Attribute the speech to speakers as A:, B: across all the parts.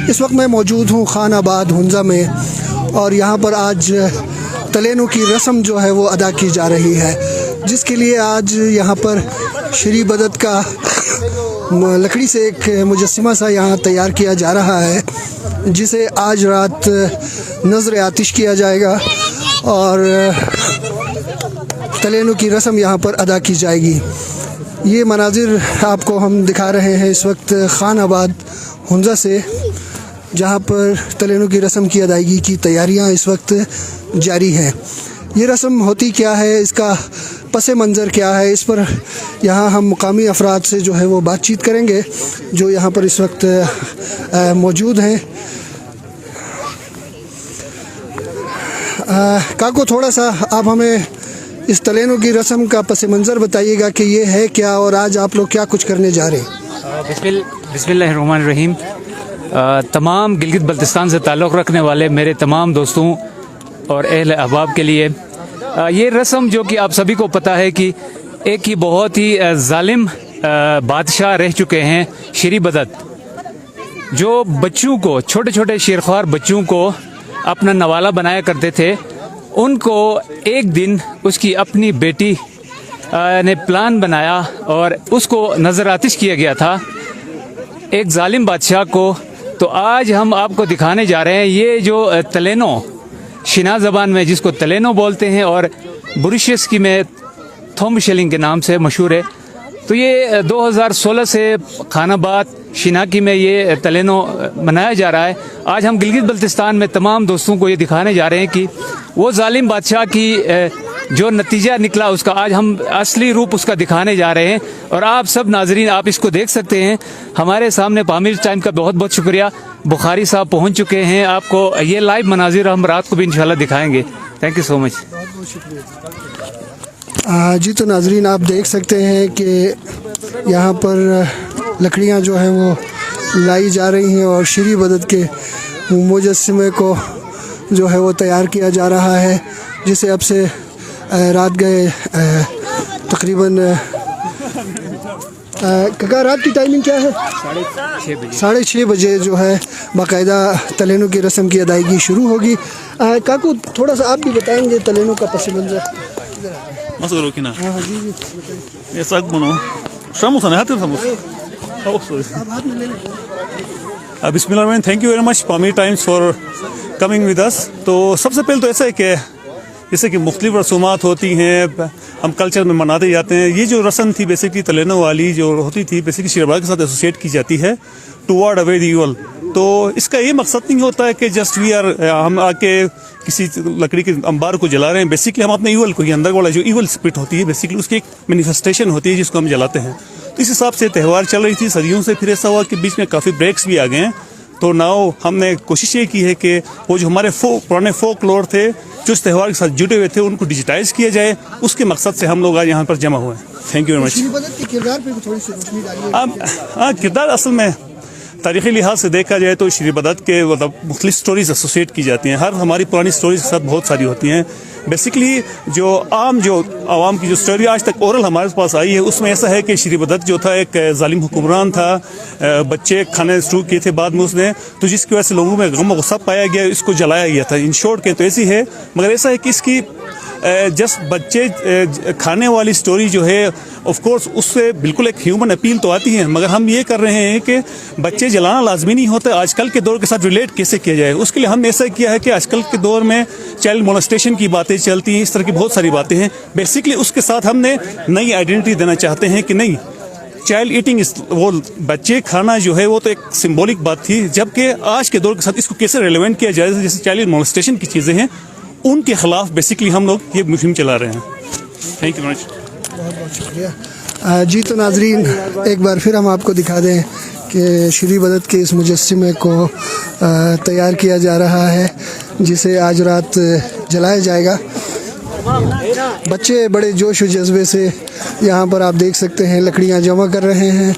A: इस वक्त मैं मौजूद हूँ खान आबाद हुंजा में और यहाँ पर आज तलेनों की रस्म जो है वो अदा की जा रही है, जिसके लिए आज यहाँ पर श्री बदत का लकड़ी से एक मुजस्सिमा सा यहाँ तैयार किया जा रहा है, जिसे आज रात नज़र आतिश किया जाएगा और तलेनों की रस्म यहाँ पर अदा की जाएगी। ये मनाजिर आपको हम दिखा रहे हैं इस वक्त खान आबाद हुंजा से, जहाँ पर तलेनों की रस्म की अदायगी की तैयारियाँ इस वक्त जारी हैं। ये रस्म होती क्या है, इसका पस मंज़र क्या है, इस पर यहाँ हम मुकामी अफराद से जो है वो बातचीत करेंगे जो यहाँ पर इस वक्त मौजूद हैं। काको, थोड़ा सा आप हमें इस तलेनों की रस्म का पस मंज़र बताइएगा कि ये है क्या और आज आप लोग क्या कुछ करने जा रहे हैं।
B: बिस्मिल्लाहिर्रहमानिर्रहीम। तमाम गिलगित बल्तिस्तान से ताल्लुक़ रखने वाले मेरे तमाम दोस्तों और अहल अहबाब के लिए ये रस्म, जो कि आप सभी को पता है कि एक ही बहुत ही जालिम बादशाह रह चुके हैं श्री बदत, जो बच्चों को, छोटे छोटे शेरख्वार बच्चों को अपना नवाला बनाया करते थे। उनको एक दिन उसकी अपनी बेटी ने प्लान बनाया और उसको नज़र आतिश किया गया था, एक जालिम बादशाह को। तो आज हम आपको दिखाने जा रहे हैं ये जो तलेनो, शिना ज़बान में जिसको तलेनो बोलते हैं और बुरिशस्की में थोम शेलिंग के नाम से मशहूर है। तो ये 2016 से खानाबाद शिनाकी में ये तलेनो मनाया जा रहा है। आज हम गिलगित बल्तिस्तान में तमाम दोस्तों को ये दिखाने जा रहे हैं कि वो जालिम बादशाह की जो नतीजा निकला उसका आज हम असली रूप उसका दिखाने जा रहे हैं। और आप सब नाजरीन, आप इसको देख सकते हैं हमारे सामने। पामिर टाइम का बहुत बहुत शुक्रिया, बुखारी साहब पहुंच चुके हैं। आपको ये लाइव मनाजिर हम रात को भी इंशाल्लाह दिखाएंगे। Thank you so much.
A: बहुत बहुत शुक्रिया जी। तो नाजरीन, आप देख सकते हैं कि यहाँ पर लकड़ियाँ जो हैं वो लाई जा रही हैं और श्री बदत के मुजस्सिमे को जो है वो तैयार किया जा रहा है, जिसे अब से रात गए तकरीबन काका, रात की टाइमिंग क्या है? 6:30 बजे जो है बाकायदा तलेनों की रस्म की अदायगी शुरू होगी। काकू, थोड़ा सा आप भी बताएंगे तलेनों का पस मंज़र।
C: बिस्मिल्लाह, thank you very much Pamir Times for coming with us. तो सबसे पहले तो ऐसा है कि जैसे कि मुख्तलिफ रसूमात होती हैं, हम कल्चर में मनाते जाते हैं। ये जो रस्म थी बेसिकली तलेनों वाली जो होती थी, बेसिकली शेरबाग के साथ एसोसिएट की जाती है to ward away the evil. तो इसका ये मकसद नहीं होता है कि जस्ट हम आके किसी लकड़ी के अंबार को जला रहे हैं। बेसिकली हम अपने ईवल को, ये अंदर वाला जो ईवल स्पिरिट होती है, बेसिकली उसकी एक मैनिफेस्टेशन होती है जिसको हम जलाते हैं। तो इस हिसाब से त्यौहार चल रही थी सदियों से। फिर ऐसा हुआ कि बीच में काफ़ी ब्रेक्स भी आ गए हैं। तो नाउ हमने कोशिश ये की है कि वो जो हमारे पुराने फोक लोर थे जो इस त्यौहार के साथ जुटे हुए थे उनको डिजिटाइज किया जाए, उसके मकसद से हम लोग आज यहाँ पर जमा हुए हैं। Thank you very much. किरदार असल में तारीख़ी लिहाज से देखा जाए तो श्री बदत के मतलब मुख्तलिफ स्टोरीज एसोसिएट की जाती हैं। हर हमारी पुरानी स्टोरीज के साथ बहुत सारी होती हैं। बेसिकली जो आवाम की जो स्टोरी आज तक ओरल हमारे पास आई है, उसमें ऐसा है कि श्री बदत जो था एक जालिम हुक्मरान था, बच्चे खाने शुरू किए थे बाद में उसने, तो जिसकी वजह से लोगों में गम गुस्सा पाया गया, इसको जलाया गया था। इन शॉर्ट के तो ऐसी है, मगर ऐसा है कि इसकी जस्ट बच्चे खाने वाली स्टोरी जो है ऑफ कोर्स उससे बिल्कुल एक ह्यूमन अपील तो आती है, मगर हम ये कर रहे हैं कि बच्चे जलाना लाजमी नहीं होता, आजकल के दौर के साथ रिलेट कैसे किया जाए। उसके लिए हमने ऐसा किया है कि आजकल के दौर में चाइल्ड मोलेस्टेशन की बातें चलती हैं, इस तरह की बहुत सारी बातें हैं। बेसिकली उसके साथ हमने नई आइडेंटिटी देना चाहते हैं कि नहीं, चाइल्ड ईटिंग, वो बच्चे खाना जो है वो तो एक सिंबॉलिक बात थी, जबकि आज के दौर के साथ इसको कैसे रिलेवेंट किया जाए, जैसे चाइल्ड मोलेस्टेशन की चीज़ें हैं, उनके खिलाफ बेसिकली हम लोग ये मुहिम चला रहे हैं। Thank you much.
A: बहुत बहुत शुक्रिया जी। तो नाजरीन, एक बार फिर हम आपको दिखा दें कि श्री बदत के इस मुजस्सिमे को तैयार किया जा रहा है, जिसे आज रात जलाया जाएगा। बच्चे बड़े जोश व जज्बे से यहाँ पर आप देख सकते हैं लकड़ियाँ जमा कर रहे हैं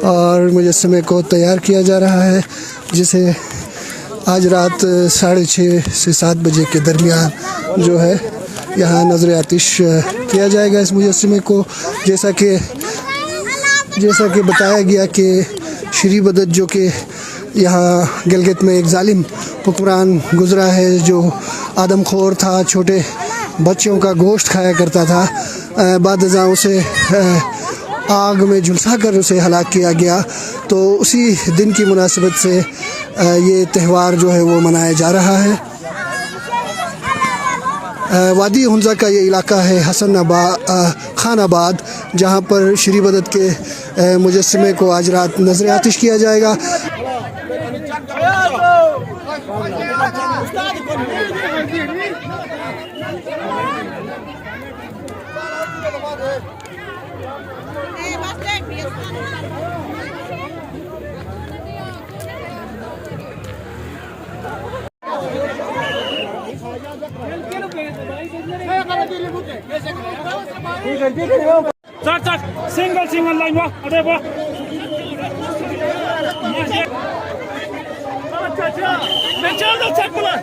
A: और मुजस्सिमे को तैयार किया जा रहा है, जिसे आज रात 6:30 से 7 बजे के दरमियान जो है यहाँ नज़र आतिश किया जाएगा इस मुजस्सिमे को। जैसा कि बताया गया कि श्री बदत जो कि यहाँ गिलगित में एक जालिम हुक्मरान गुज़रा है जो आदमखोर था, छोटे बच्चों का गोश्त खाया करता था। बाद उसे आग में झुलसा कर उसे हलाक किया गया। तो उसी दिन की मुनासिबत से ये त्यौहार जो है वो मनाया जा रहा है। वादी हुंजा का ये इलाका है खान आबाद, जहाँ पर श्री बदत के मुजस्समे को आज रात नजर आतिश किया जाएगा।
D: सिंगल लाइन वाह अरे वाह मैं चल दो चेक बोला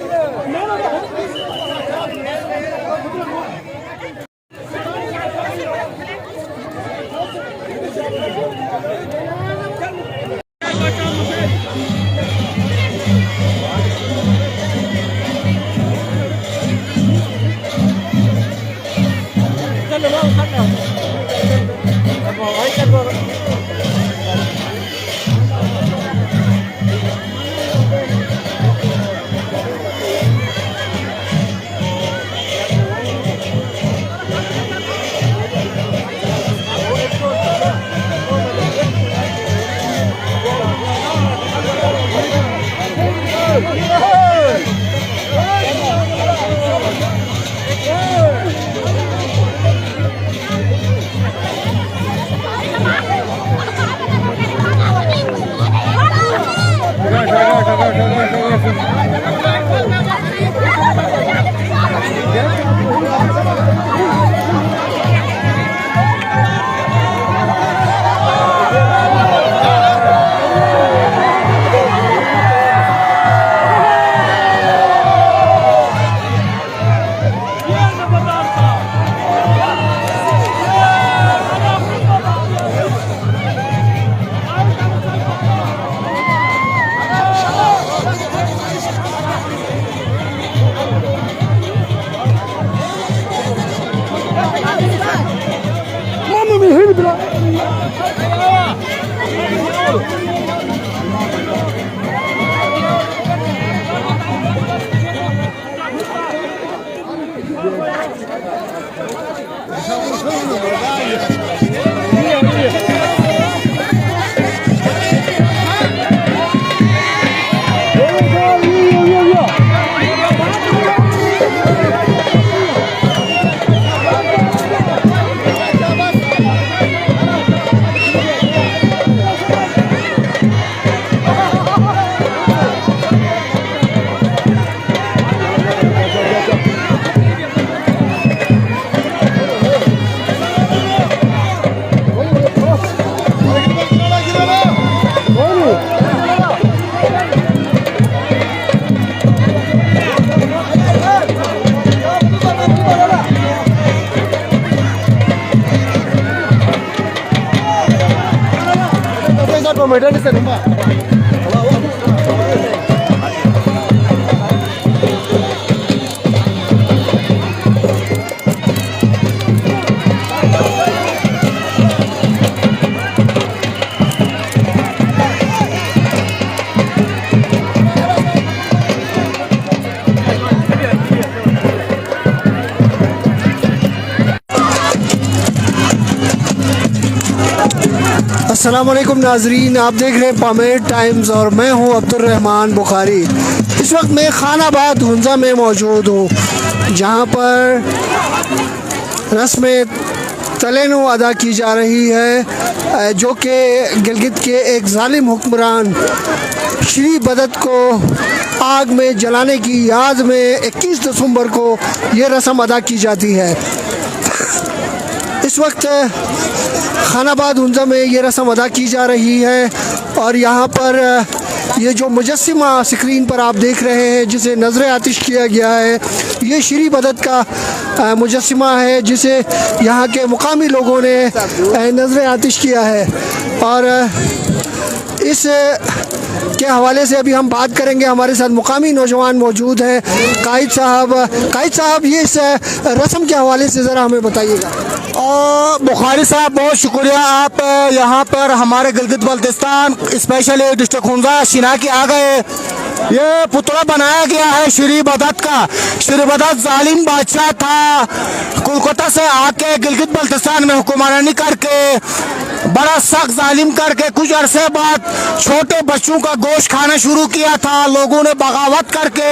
A: अस्सलामुअलैकुम नाजरीन, आप देख रहे हैं पामेर टाइम्स और मैं हूं अब्दुर्रहमान बुखारी। इस वक्त मैं खान आबाद हुंजा में मौजूद हूं, जहां पर रस्म तलेनो अदा की जा रही है, जो कि गिलगित के एक जालिम हुक्मरान श्री बदत को आग में जलाने की याद में 21 दिसंबर को ये रस्म अदा की जाती है। इस वक्त खान आबाद हुंजा में ये रस्म अदा की जा रही है और यहाँ पर ये जो मुजस्सिमा स्क्रीन पर आप देख रहे हैं जिसे नज़र आतिश किया गया है, ये श्री बदत का मुजस्सिमा है जिसे यहाँ के मुकामी लोगों ने नज़र आतिश किया है। और इस के हवाले से अभी हम बात करेंगे। हमारे साथ मुकामी नौजवान मौजूद हैं। कायद साहब ये इस रस्म के हवाले से ज़रा हमें बताइएगा।
E: बुखारी साहब बहुत शुक्रिया, आप यहाँ पर हमारे गिलगित बल्तिस्तान स्पेशली डिस्ट्रिक्ट हुंजा शिना की आ गए। ये पुतला बनाया गया है श्री बदत का। श्री बदत जालिम बादशाह था, कोलकाता से आके गिलगित बल्तिस्तान में हुक्मरानी करके बड़ा सख्त जालिम करके कुछ अरसे बाद छोटे बच्चों का गोश्त खाना शुरू किया था। लोगों ने बगावत करके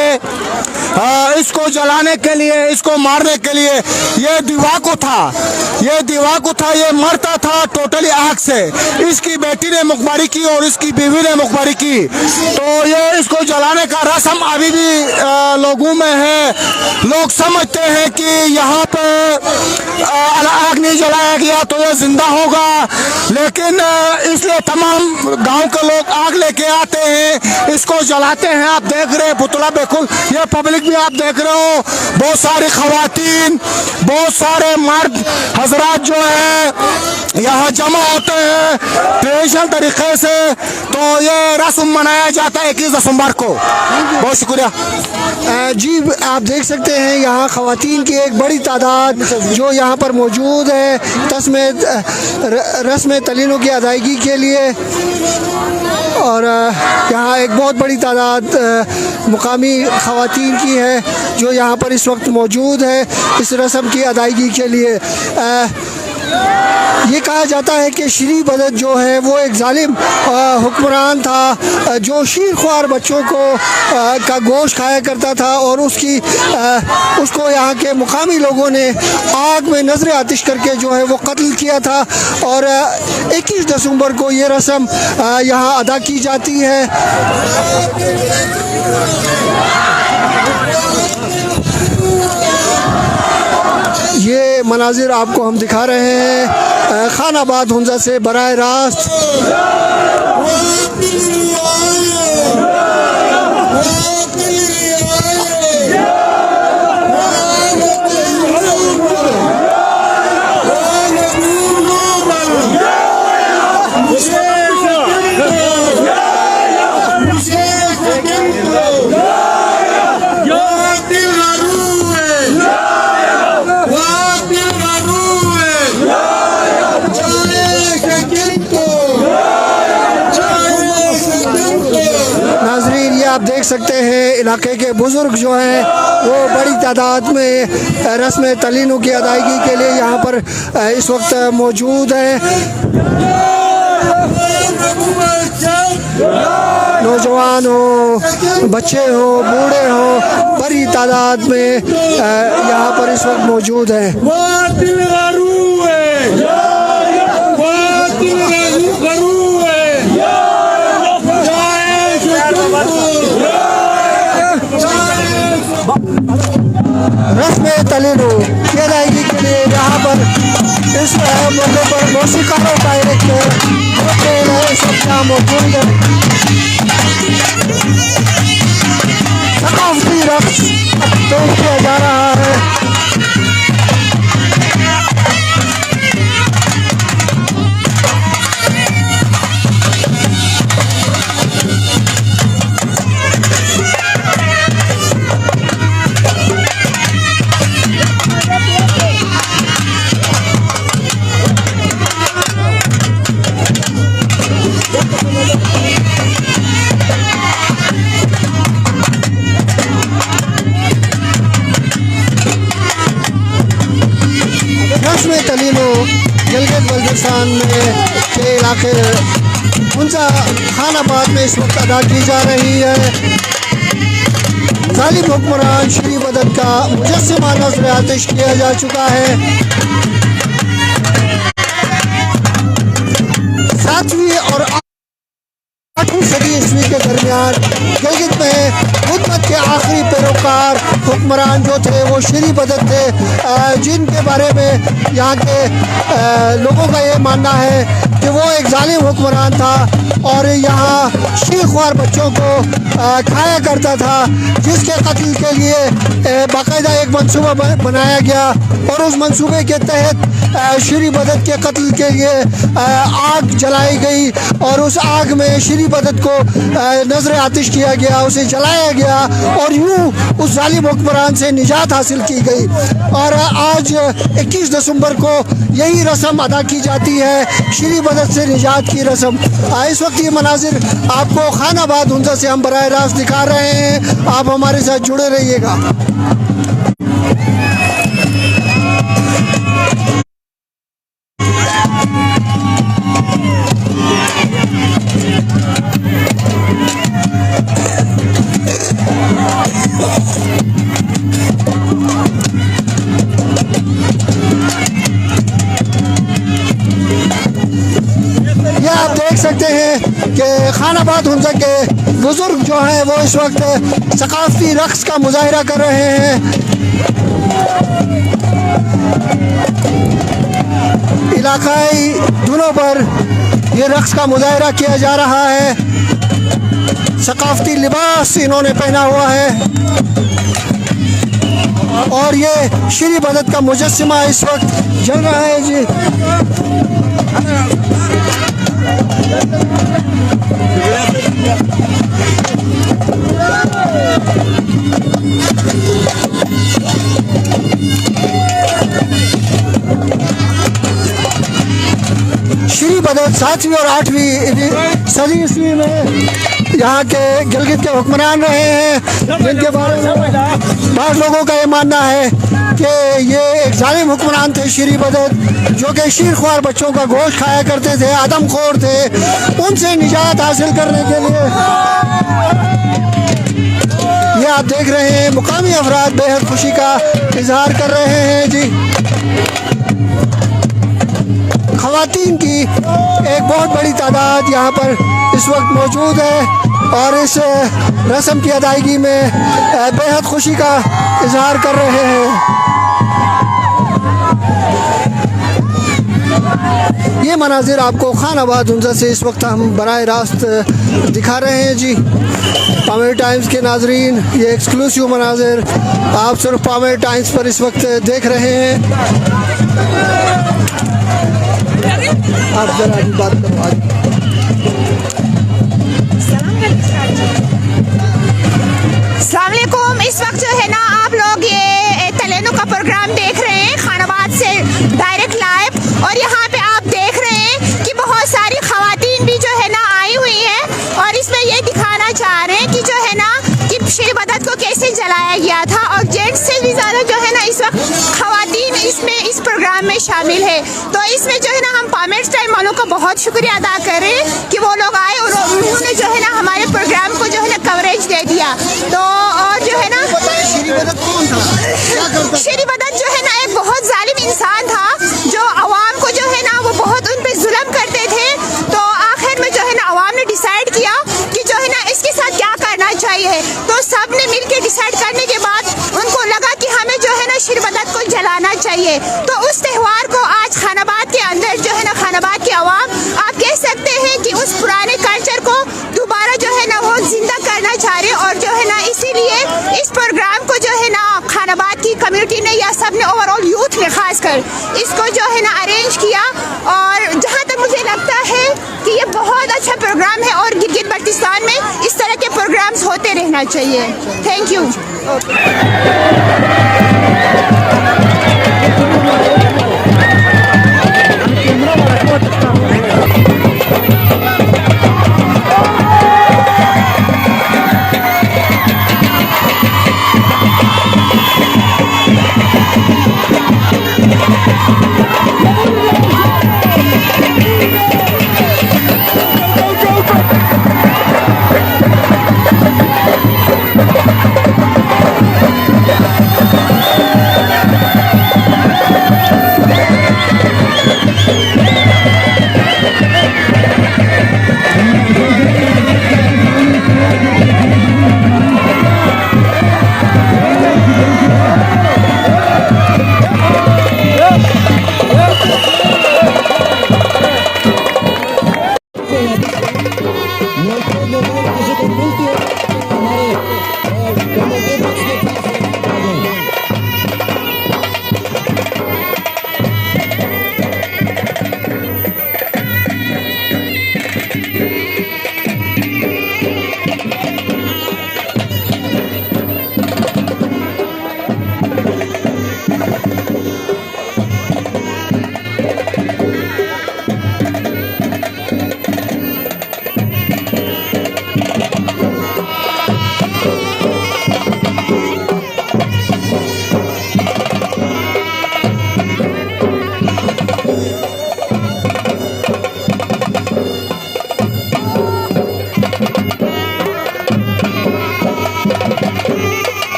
E: इसको जलाने के लिए, इसको मारने के लिए ये दीवा को था, ये मरता था टोटली आग से। इसकी बेटी ने मुखबरी की और इसकी बीवी ने मुखबरी की, तो ये इसको जलाने का रस्म अभी भी लोगों में है। लोग समझते हैं कि यहाँ पे आग नहीं जलाया गया तो ये जिंदा होगा, लेकिन इसलिए तमाम गांव के लोग आग लेके आते हैं, इसको जलाते हैं। आप देख रहे हैं पुतला, बिल्कुल ये पब्लिक भी आप देख रहे हो, बहुत सारी खवातीन, बहुत सारे मर्द हजरात जो है यहाँ जमा होते हैं ट्रेडिशनल तरीके से। तो ये रस्म मनाया जाता है 21 दिसंबर को। बहुत शुक्रिया
A: जी। आप देख सकते हैं यहाँ खवातीन की एक बड़ी तादाद जो यहाँ पर मौजूद है रस्म तलीनों की अदायगी के लिए, और यहाँ एक बहुत बड़ी तादाद मुकामी खवातीन की है जो यहाँ पर इस वक्त मौजूद है इस रस्म की अदायगी के लिए। ये कहा जाता है कि श्री बदत जो है वो एक जालिम हुक्मरान था जो शीरख्वार बच्चों को का गोश्त खाया करता था, और उसको यहाँ के मुकामी लोगों ने आग में नजर आतिश करके जो है वो कत्ल किया था। और 21 दिसंबर को ये रस्म यहाँ अदा की जाती है। ये मनाजिर आपको हम दिखा रहे हैं खानाबाद हुंजा से बराह रास्त। आप देख सकते हैं इलाके के बुजुर्ग जो हैं वो बड़ी तादाद में रस्म तलीनों की अदायगी के लिए यहाँ पर इस वक्त मौजूद हैं। नौजवान हो, बच्चे हो, बूढ़े हो, बड़ी तादाद में यहाँ पर इस वक्त मौजूद हैं। रस्म तलीनों की अदायगी के लिए यहाँ पर इस मौके पर मौसीकारों का एक सब यहाँ मौजूद है। सकाफती रक्स पेश किया जा रहा है। तलीनों गिलगित बल्तिस्तान में के इलाके हुंजा खानाबाद में इस वक्त अदा की जा रही है। जालिम हुक्मरान श्री बदत का मुजस्समा नज़र आतिश किया जा चुका है। 7वीं और 8वीं सदी ईस्वी के दरमियान गिलगित में हुकूमत के आखिरी पैरोकार हुक्मरान जो थे वो श्री बदत थे, जिनके बारे में यहाँ के लोगों का ये मानना है कि वो एक जालिम हुक्मरान था और यहाँ शीरख्वार बच्चों को खाया करता था, जिसके कत्ल के लिए बाकायदा एक मंसूबा बनाया गया और उस मंसूबे के तहत श्री बदत के कत्ल के लिए आग जलाई गई और उस आग में श्री बदत को नजर आतिश किया गया, उसे जलाया गया और यूं उस जालिम हुक्मरान से निजात हासिल की गई। और आज 21 दिसंबर को यही रस्म अदा की जाती है, श्री बदत से निजात की रस्म। इस वक्त ये मनाजिर आपको खानाबाद हुंजा से हम बराह रास्त दिखा रहे हैं, आप हमारे साथ जुड़े रहिएगा। आप देख सकते हैं कि खानाबाद हुंजा के बुजुर्ग जो हैं वो इस वक्त सकाफती रक्स का मुजाहिरा कर रहे हैं। इलाकाई धुनों पर ये रक्स का मुजाहिरा किया जा रहा है। सकाफती लिबास इन्होंने पहना हुआ है और ये श्री बदत का मुजस्सिमा इस वक्त जल रहा है जी। श्री बदत 7वीं और 8वीं सदी ईस्वी में यहाँ के गिलगित के हुक्मरान रहे हैं, जिनके बारे में बहुत लोगों का ये मानना है कि ये एक जालिम हुक्मरान थे श्री बदत, जो कि शीरख्वार बच्चों का गोश्त खाया करते थे, आदमखोर थे। उनसे निजात हासिल करने के लिए ये आप देख रहे हैं मुकामी अफराद बेहद खुशी का इजहार कर रहे हैं जी। ख़वातीन की एक बहुत बड़ी तादाद यहाँ पर इस वक्त मौजूद है और इस रस्म की अदायगी में बेहद खुशी का इजहार कर रहे हैं। ये मनाजिर आपको खानाबाद हुंजा से इस वक्त हम बराह रास्त दिखा रहे हैं जी। पामेर टाइम्स के नाजरीन, ये एक्सक्लूसिव मनाजिर आप सिर्फ पामेर टाइम्स पर इस वक्त देख रहे हैं। आप जरा अभी बात करो आज।
F: अस्सलामुअलैकुम। इस वक्त जो है ना आप लोग ये तलेनो का प्रोग्राम देख रहे हैं खानाबाद से डायरेक्ट लाइव, और यहाँ पे आप देख रहे हैं कि बहुत सारी खवातीन भी जो है ना आई हुई हैं और इसमें ये दिखाना चाह रहे हैं कि जो है ना कि श्री बदत को कैसे जलाया गया था। और जेंट्स से भी ज़्यादा जो है ना इस वक्त खवातीन इसमें इस प्रोग्राम में शामिल है। तो इसमें जो है ना हम पामेर टाइम वालों का बहुत शुक्रिया अदा कर रहे हैं कि वो लोग आए और उन्होंने जो है ना हमारे प्रोग्राम को जो है ना कवरेज दे दिया। तो और जो है ना
A: श्री बदत कौन था?
F: श्री बदत जो है ना एक बहुत जालिम इंसान था जो अवाम को जो है ना वो बहुत उन पे जुल्म करते थे। तो आखिर में जो है ना अवाम ने डिसाइड किया कि जो है ना इसके साथ क्या करना चाहिए। तो सब ने मिल के डिसाइड करने के बाद उनको लगा कि हमें जो है ना श्री बदत को जलाना चाहिए। तो उस त्यौहार को आज खानाबाद के अंदर जो है ना खानाबाद के अवाम आप कह सकते हैं कि उस पुराने कल्चर को दोबारा जो है ना वो जिंदा करना चाह रहे, और जो है ना इसीलिए इस प्रोग्राम को जो है ना खानाबाद की कम्युनिटी ने या सब ने ओवरऑल यूथ ने खासकर इसको जो है ना अरेंज किया। और जहाँ तक मुझे लगता है कि ये बहुत अच्छा प्रोग्राम है और गिलगित बल्तिस्तान में इस तरह के प्रोग्राम्स होते रहना चाहिए। Thank you.